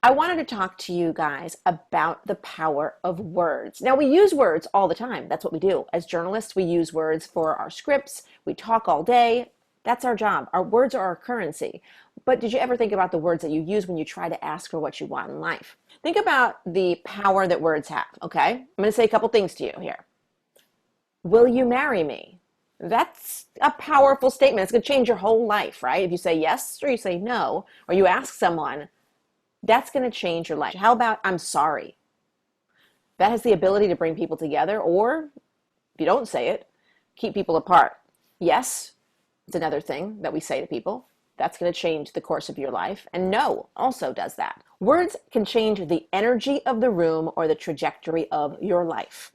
I wanted to talk to you guys about the power of words. Now, we use words all the time. That's what we do. As journalists, we use words for our scripts. We talk all day. That's our job. Our words are our currency. But did you ever think about the words that you use when you try to ask for what you want in life? Think about the power that words have, okay? I'm going to say a couple things to you here. Will you marry me? That's a powerful statement. It's going to change your whole life, right? If you say yes or you say no, or you ask someone, that's going to change your life. How about I'm sorry? That has the ability to bring people together, or if you don't say it, keep people apart. Yes, it's another thing that we say to people. That's going to change the course of your life. And no also does that. Words can change the energy of the room or the trajectory of your life.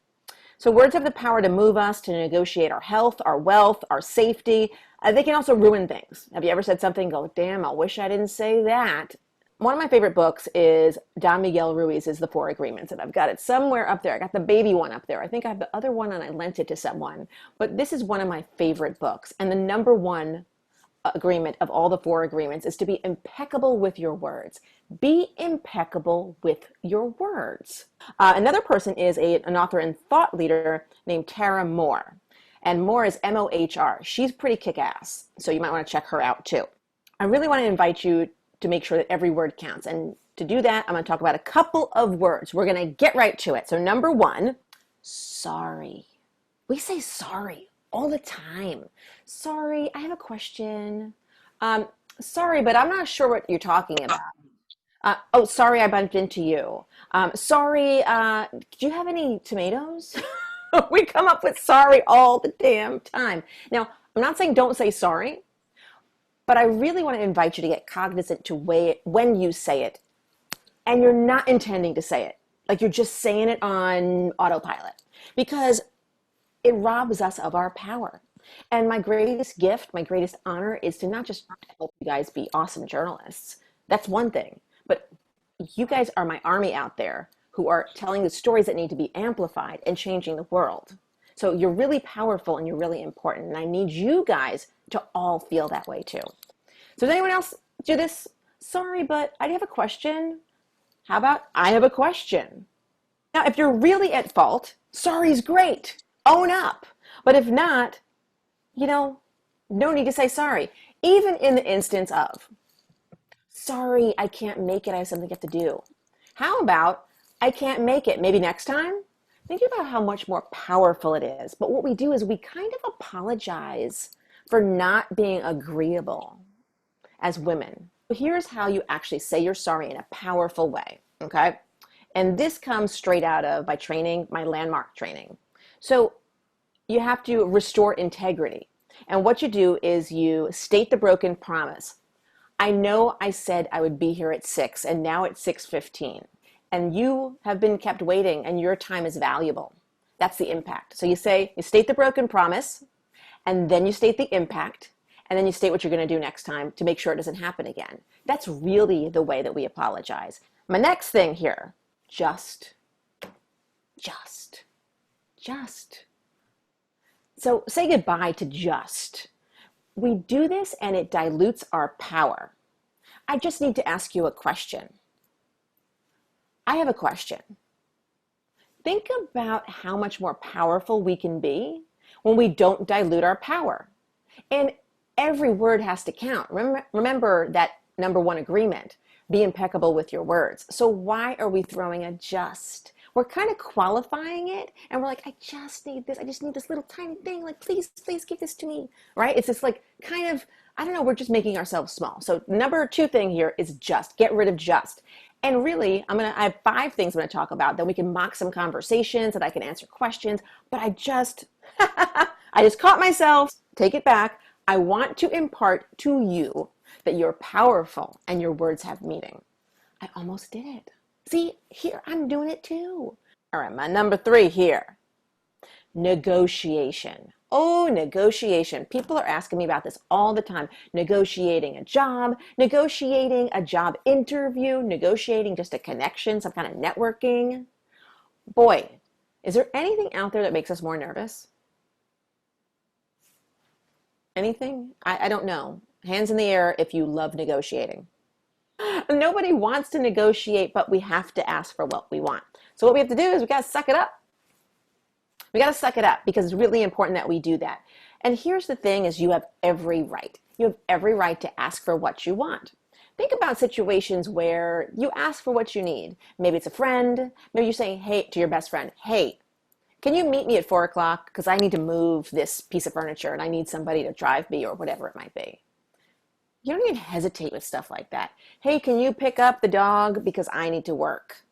So words have the power to move us, to negotiate our health, our wealth, our safety. They can also ruin things. Have you ever said something, go, damn, I wish I didn't say that? One of my favorite books is Don Miguel Ruiz's The Four Agreements, and I've got it somewhere up there. I got the baby one up there. I think I have the other one and I lent it to someone. But this is one of my favorite books. And the number one agreement of all the four agreements is to be impeccable with your words. Be impeccable with your words. Another person is an author and thought leader named Tara Mohr. And Mohr is M-O-H-R. She's pretty kick-ass, so you might want to check her out too. I really want to invite you to make sure that every word counts. And to do that, I'm going to talk about a couple of words. We're going to get right to it. So number one, sorry. We say sorry all the time. Sorry, I have a question. Sorry, but I'm not sure what you're talking about. Oh, sorry, I bumped into you. Sorry, do you have any tomatoes? We come up with sorry all the damn time. Now, I'm not saying don't say sorry, but I really want to invite you to get cognizant to when you say it, and you're not intending to say it. Like you're just saying it on autopilot, because it robs us of our power. And my greatest gift, my greatest honor is to not just help you guys be awesome journalists. That's one thing. But you guys are my army out there who are telling the stories that need to be amplified and changing the world. So you're really powerful and you're really important. And I need you guys to all feel that way too. So does anyone else do this? Sorry, but I have a question. How about I have a question? Now, if you're really at fault, sorry's great. Own up. But if not, no need to say sorry. Even in the instance of, sorry, I can't make it. I have something I have to do. How about, I can't make it. Maybe next time? Think about how much more powerful it is. But what we do is we kind of apologize for not being agreeable as women. Here's how you actually say you're sorry in a powerful way, okay? And this comes straight out of my training, my landmark training. So you have to restore integrity. And what you do is you state the broken promise. I know I said I would be here at 6 and now it's 6:15. And you have been kept waiting and your time is valuable. That's the impact. So you state the broken promise, and then you state the impact, and then you state what you're going to do next time to make sure it doesn't happen again. That's really the way that we apologize. My next thing here, just. So say goodbye to just. We do this and it dilutes our power. I just need to ask you a question. I have a question. Think about how much more powerful we can be when we don't dilute our power. And every word has to count. Remember that number one agreement, be impeccable with your words. So why are we throwing a just? We're kind of qualifying it, and we're like, I just need this little tiny thing, like please give this to me, right? It's just like kind of, I don't know, we're just making ourselves small. So number two thing here is just, get rid of just. And really, I have 5 things I'm gonna talk about, then we can mock some conversations, that I can answer questions, but I just caught myself, take it back. I want to impart to you that you're powerful and your words have meaning. I almost did it. See, here, I'm doing it too. All right, my number 3 here, negotiation. Oh, negotiation. People are asking me about this all the time. Negotiating a job interview, negotiating just a connection, some kind of networking. Boy, is there anything out there that makes us more nervous? Anything? I don't know. Hands in the air if you love negotiating. Nobody wants to negotiate, but we have to ask for what we want. So what we have to do is we got to suck it up. We got to suck it up because it's really important that we do that. And here's the thing is you have every right. You have every right to ask for what you want. Think about situations where you ask for what you need. Maybe it's a friend. Maybe you're saying, hey, to your best friend, hey, can you meet me at 4 o'clock? Because I need to move this piece of furniture and I need somebody to drive me or whatever it might be. You don't even hesitate with stuff like that. Hey, can you pick up the dog because I need to work?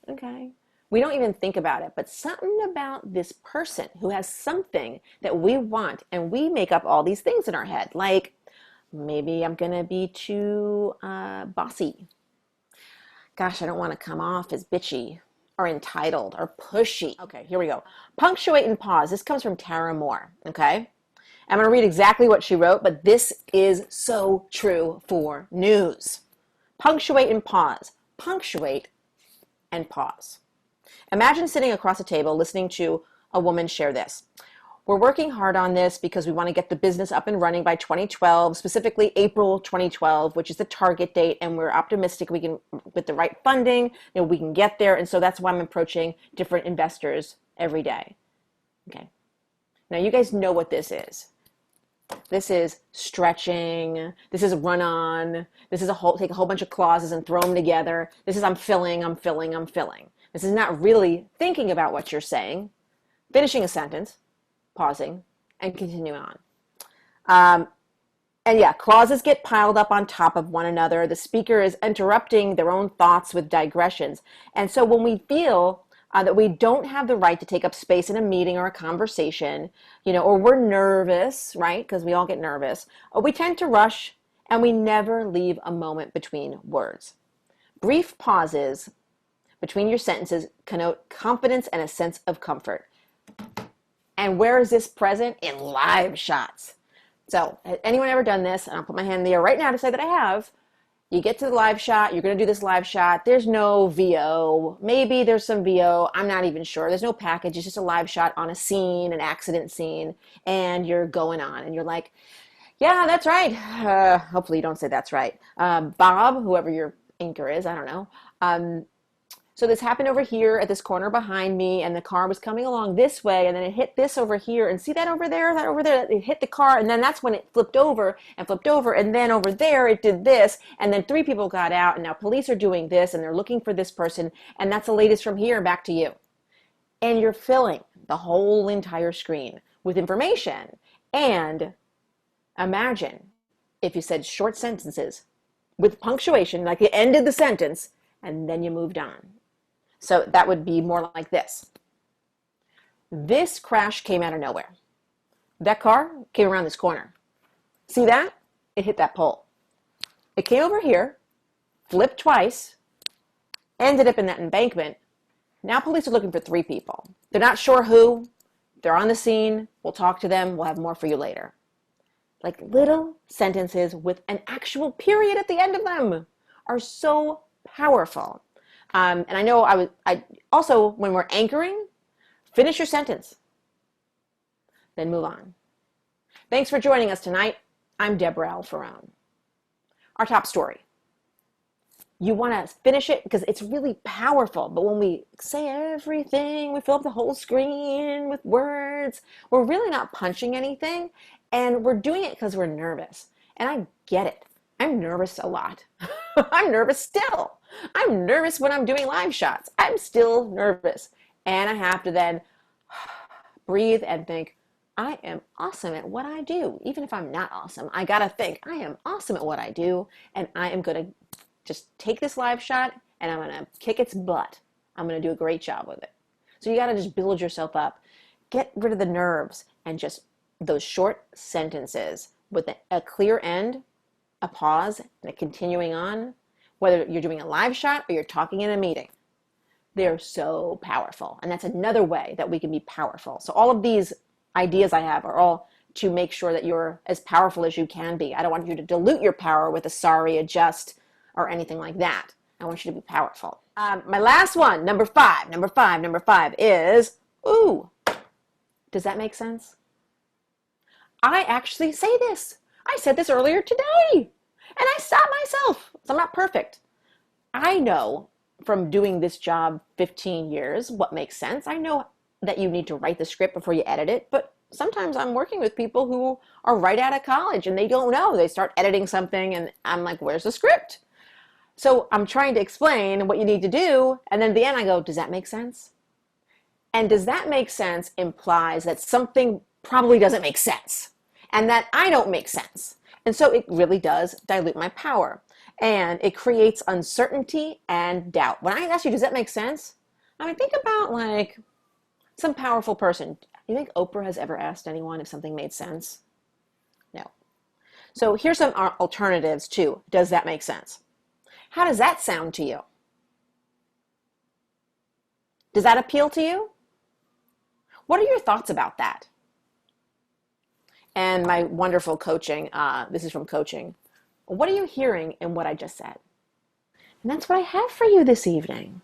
Okay. We don't even think about it, but something about this person who has something that we want, and we make up all these things in our head, like maybe I'm going to be too bossy. Gosh, I don't want to come off as bitchy or entitled or pushy. Okay, here we go. Punctuate and pause. This comes from Tara Moore, okay? I'm going to read exactly what she wrote, but this is so true for news. Punctuate and pause. Punctuate and pause. Imagine sitting across a table listening to a woman share this. We're working hard on this because we want to get the business up and running by 2012, specifically April 2012, which is the target date, and we're optimistic we can, with the right funding, we can get there, and so that's why I'm approaching different investors every day. Okay. Now you guys know what this is. This is stretching. This is a run-on. This is take a whole bunch of clauses and throw them together. This is I'm filling. This is not really thinking about what you're saying, finishing a sentence, pausing, and continuing on. And yeah, clauses get piled up on top of one another. The speaker is interrupting their own thoughts with digressions. And so when we feel that we don't have the right to take up space in a meeting or a conversation, or we're nervous, right? Because we all get nervous. We tend to rush and we never leave a moment between words. Brief pauses between your sentences connote confidence and a sense of comfort. And where is this present? In live shots. So has anyone ever done this? And I'll put my hand in the air right now to say that I have. You get to the live shot, you're going to do this live shot. There's no VO. Maybe there's some VO. I'm not even sure. There's no package. It's just a live shot on a scene, an accident scene, and you're going on. And you're like, yeah, that's right. Hopefully you don't say that's right. Bob, whoever your anchor is, I don't know. So this happened over here at this corner behind me, and the car was coming along this way, and then it hit this over here, and see that over there, it hit the car, and then that's when it flipped over, and then over there it did this, and then 3 people got out, and now police are doing this, and they're looking for this person, and that's the latest from here, back to you. And you're filling the whole entire screen with information, and imagine if you said short sentences with punctuation, like you ended the sentence, and then you moved on. So that would be more like this. This crash came out of nowhere. That car came around this corner. See that? It hit that pole. It came over here, flipped twice, ended up in that embankment. Now police are looking for 3 people. They're not sure who. They're on the scene. We'll talk to them. We'll have more for you later. Like little sentences with an actual period at the end of them are so powerful. And I know I also, when we're anchoring, finish your sentence, then move on. Thanks for joining us tonight. I'm Deborah Alfarone. Our top story. You want to finish it because it's really powerful. But when we say everything, we fill up the whole screen with words, we're really not punching anything. And we're doing it because we're nervous. And I get it. I'm nervous a lot. I'm nervous still. I'm nervous when I'm doing live shots. I'm still nervous. And I have to then breathe and think, I am awesome at what I do. Even if I'm not awesome, I got to think, I am awesome at what I do. And I am going to just take this live shot and I'm going to kick its butt. I'm going to do a great job with it. So you got to just build yourself up. Get rid of the nerves and just those short sentences with a clear end, a pause, and a continuing on, whether you're doing a live shot or you're talking in a meeting. They're so powerful. And that's another way that we can be powerful. So all of these ideas I have are all to make sure that you're as powerful as you can be. I don't want you to dilute your power with a sorry, adjust, or anything like that. I want you to be powerful. My last one, number five is, ooh. Does that make sense? I actually say this. I said this earlier today. And I stopped myself. So I'm not perfect. I know from doing this job 15 years what makes sense. I know that you need to write the script before you edit it, but sometimes I'm working with people who are right out of college and they don't know. They start editing something and I'm like, where's the script? So I'm trying to explain what you need to do, and then at the end I go, does that make sense? And does that make sense implies that something probably doesn't make sense and that I don't make sense. And so it really does dilute my power. And it creates uncertainty and doubt. When I ask you, does that make sense? I mean, think about like some powerful person. You think Oprah has ever asked anyone if something made sense? No. So here's some alternatives too. Does that make sense? How does that sound to you? Does that appeal to you? What are your thoughts about that? And my wonderful coaching, this is from coaching. What are you hearing in what I just said? And that's what I have for you this evening.